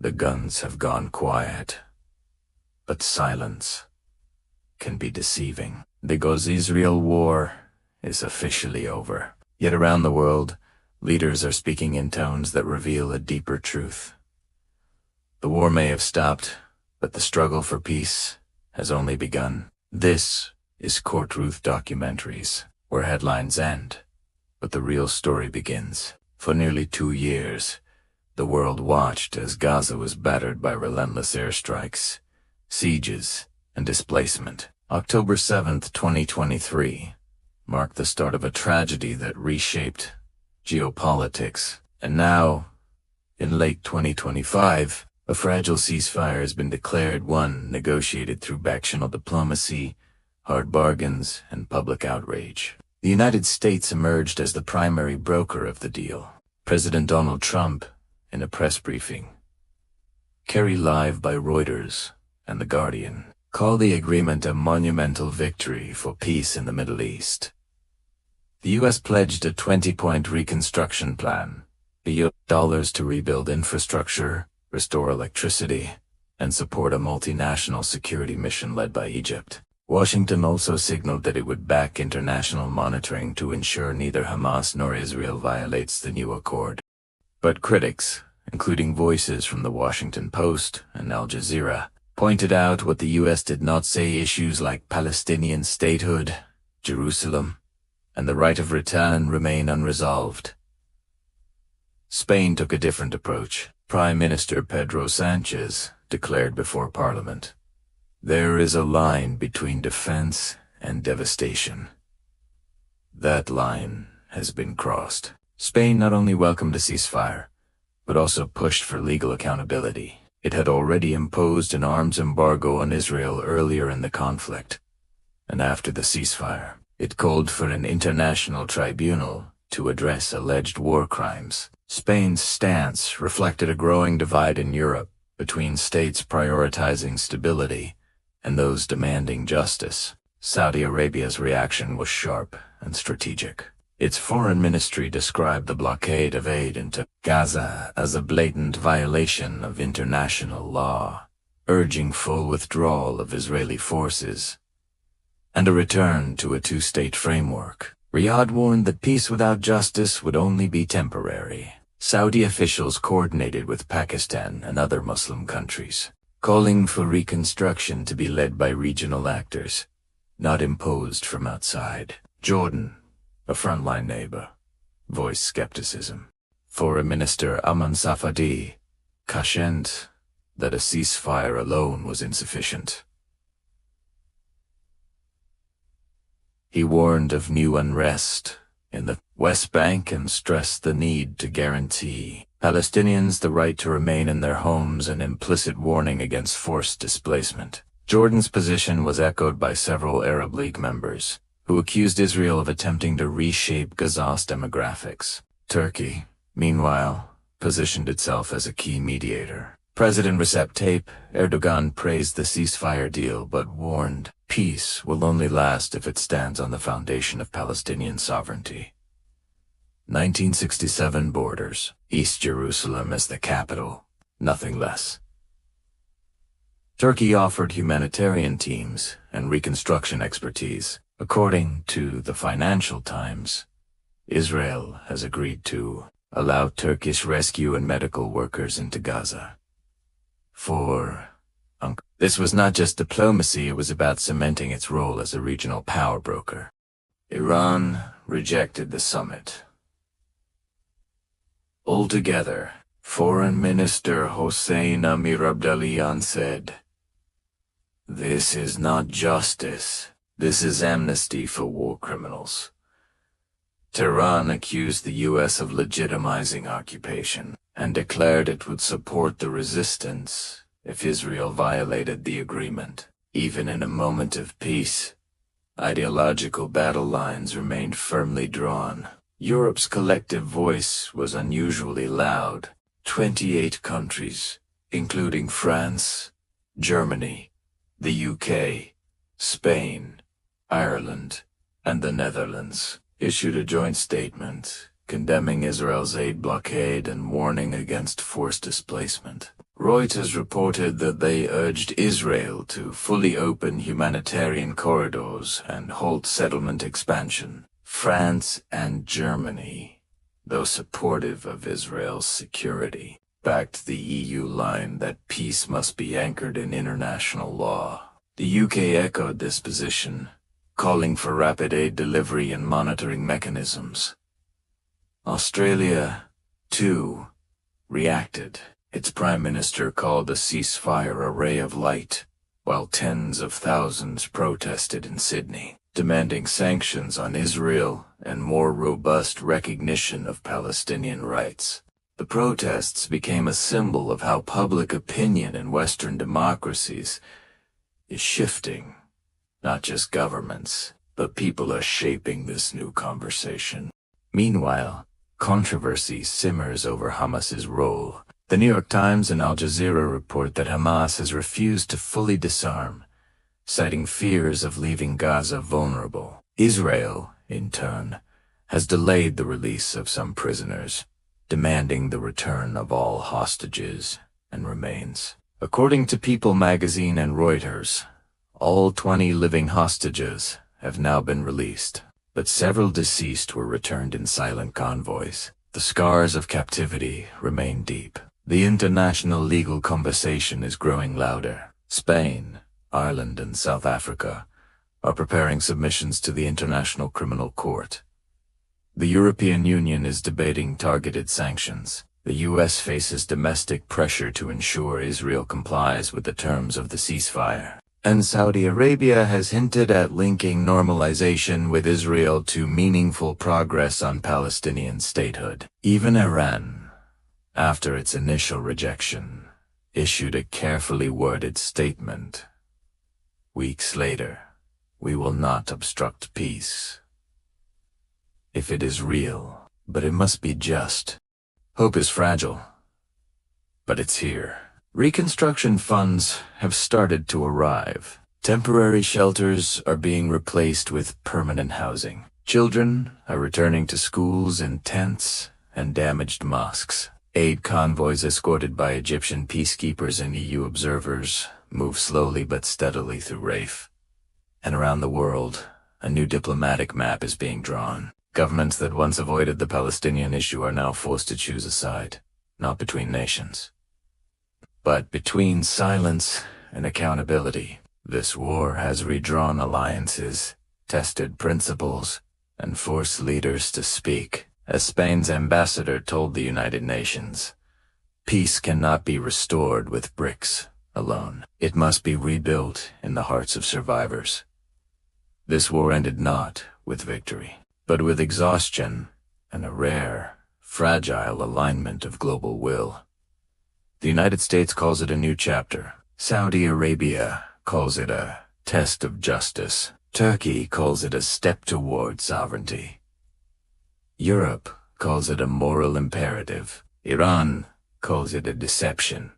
The guns have gone quiet, but silence can be deceiving. The Gaza-Israel war is officially over. Yet around the world, leaders are speaking in tones that reveal a deeper truth. The war may have stopped, but the struggle for peace has only begun. This is Court Ruth Documentaries, where headlines end, but the real story begins. For nearly 2 years, the world watched as Gaza was battered by relentless airstrikes, sieges, and displacement. October 7, 2023, marked the start of a tragedy that reshaped geopolitics. And now, in late 2025, a fragile ceasefire has been declared, one negotiated through factional diplomacy, hard bargains, and public outrage. The United States emerged as the primary broker of the deal. President Donald Trump, in a press briefing, carried live by Reuters and The Guardian, called the agreement a monumental victory for peace in the Middle East. The U.S. pledged a 20-point reconstruction plan, $billions to rebuild infrastructure, restore electricity, and support a multinational security mission led by Egypt. Washington also signaled that it would back international monitoring to ensure neither Hamas nor Israel violates the new accord. But critics, including voices from the Washington Post and Al Jazeera, pointed out what the U.S. did not say: issues like Palestinian statehood, Jerusalem, and the right of return remain unresolved. Spain took a different approach. Prime Minister Pedro Sánchez declared before Parliament, "There is a line between defense and devastation. That line has been crossed." Spain not only welcomed a ceasefire, but also pushed for legal accountability. It had already imposed an arms embargo on Israel earlier in the conflict, and after the ceasefire, it called for an international tribunal to address alleged war crimes. Spain's stance reflected a growing divide in Europe between states prioritizing stability and those demanding justice. Saudi Arabia's reaction was sharp and strategic. Its foreign ministry described the blockade of aid into Gaza as a blatant violation of international law, urging full withdrawal of Israeli forces and a return to a two-state framework. Riyadh warned that peace without justice would only be temporary. Saudi officials coordinated with Pakistan and other Muslim countries, calling for reconstruction to be led by regional actors, not imposed from outside. Jordan, a frontline neighbor, voiced skepticism. Foreign Minister Aman Safadi cautioned that a ceasefire alone was insufficient. He warned of new unrest in the West Bank and stressed the need to guarantee Palestinians the right to remain in their homes, an implicit warning against forced displacement. Jordan's position was echoed by several Arab League members, who accused Israel of attempting to reshape Gaza's demographics. Turkey, meanwhile, positioned itself as a key mediator. President Recep Tayyip Erdogan praised the ceasefire deal but warned, "Peace will only last if it stands on the foundation of Palestinian sovereignty." 1967 borders, East Jerusalem as the capital, nothing less. Turkey offered humanitarian teams and reconstruction expertise. According to the Financial Times, Israel has agreed to allow Turkish rescue and medical workers into Gaza. This was not just diplomacy, it was about cementing its role as a regional power broker. Iran rejected the summit. Altogether, Foreign Minister Hossein Amir-Abdollahian said, "This is not justice. This is amnesty for war criminals." Tehran accused the U.S. of legitimizing occupation and declared it would support the resistance if Israel violated the agreement. Even in a moment of peace, ideological battle lines remained firmly drawn. Europe's collective voice was unusually loud. 28 countries, including France, Germany, the UK, Spain, Ireland, and the Netherlands, issued a joint statement condemning Israel's aid blockade and warning against forced displacement. Reuters reported that they urged Israel to fully open humanitarian corridors and halt settlement expansion. France and Germany, though supportive of Israel's security, backed the EU line that peace must be anchored in international law. The UK echoed this position, calling for rapid aid delivery and monitoring mechanisms. Australia, too, reacted. Its Prime Minister called the ceasefire a ray of light, while tens of thousands protested in Sydney, demanding sanctions on Israel and more robust recognition of Palestinian rights. The protests became a symbol of how public opinion in Western democracies is shifting. Not just governments, but people are shaping this new conversation. Meanwhile, controversy simmers over Hamas's role. The New York Times and Al Jazeera report that Hamas has refused to fully disarm, citing fears of leaving Gaza vulnerable. Israel, in turn, has delayed the release of some prisoners, demanding the return of all hostages and remains. According to People magazine and Reuters, all 20 living hostages have now been released, but several deceased were returned in silent convoys. The scars of captivity remain deep. The international legal conversation is growing louder. Spain, Ireland, and South Africa are preparing submissions to the International Criminal Court. The European Union is debating targeted sanctions. The U.S. faces domestic pressure to ensure Israel complies with the terms of the ceasefire. And Saudi Arabia has hinted at linking normalization with Israel to meaningful progress on Palestinian statehood. Even Iran, after its initial rejection, issued a carefully worded statement. Weeks later, we will not obstruct peace. If it is real, but it must be just. Hope is fragile, but it's here. Reconstruction funds have started to arrive. Temporary shelters are being replaced with permanent housing. Children are returning to schools in tents and damaged mosques. Aid convoys escorted by Egyptian peacekeepers and EU observers move slowly but steadily through Rafah. And around the world, a new diplomatic map is being drawn. Governments that once avoided the Palestinian issue are now forced to choose a side, not between nations, but between silence and accountability. This war has redrawn alliances, tested principles, and forced leaders to speak. As Spain's ambassador told the United Nations, peace cannot be restored with bricks alone. It must be rebuilt in the hearts of survivors. This war ended not with victory, but with exhaustion and a rare, fragile alignment of global will. The United States calls it a new chapter. Saudi Arabia calls it a test of justice. Turkey calls it a step toward sovereignty. Europe calls it a moral imperative. Iran calls it a deception.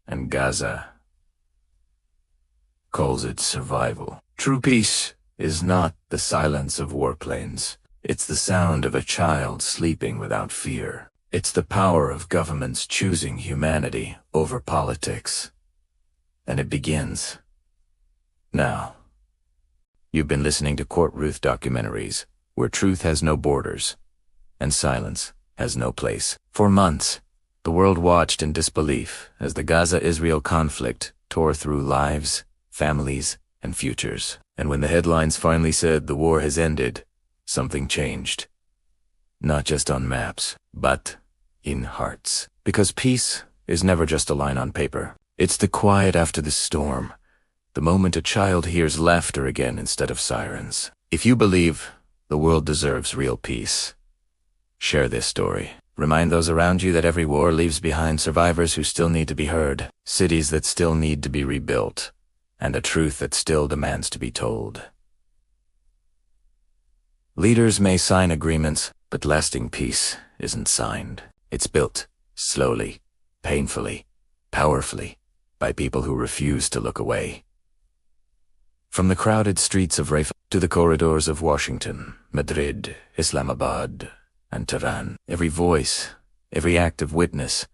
And Gaza calls it survival. True peace is not the silence of warplanes. It's the sound of a child sleeping without fear. It's the power of governments choosing humanity over politics. And it begins now. You've been listening to Court Ruth documentaries, where truth has no borders, and silence has no place. For months, the world watched in disbelief as the Gaza-Israel conflict tore through lives, families, and futures. And when the headlines finally said the war has ended, something changed. Not just on maps, but in hearts. Because peace is never just a line on paper. It's the quiet after the storm, the moment a child hears laughter again instead of sirens. If you believe the world deserves real peace, share this story. Remind those around you that every war leaves behind survivors who still need to be heard, cities that still need to be rebuilt, and a truth that still demands to be told. Leaders may sign agreements, but lasting peace isn't signed. It's built, slowly, painfully, powerfully, by people who refuse to look away. From the crowded streets of Rafah to the corridors of Washington, Madrid, Islamabad, and Tehran, every voice, every act of witness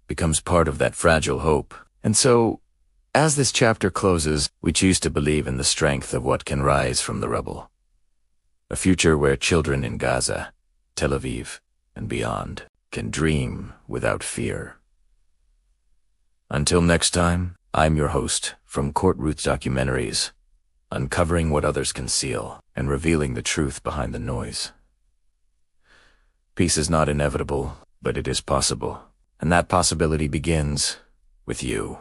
becomes part of that fragile hope. And so, as this chapter closes, we choose to believe in the strength of what can rise from the rubble. A future where children in Gaza, Tel Aviv, and beyond can dream without fear. Until next time, I'm your host from Court Roots Documentaries, uncovering what others conceal and revealing the truth behind the noise. Peace is not inevitable, but it is possible, and that possibility begins with you.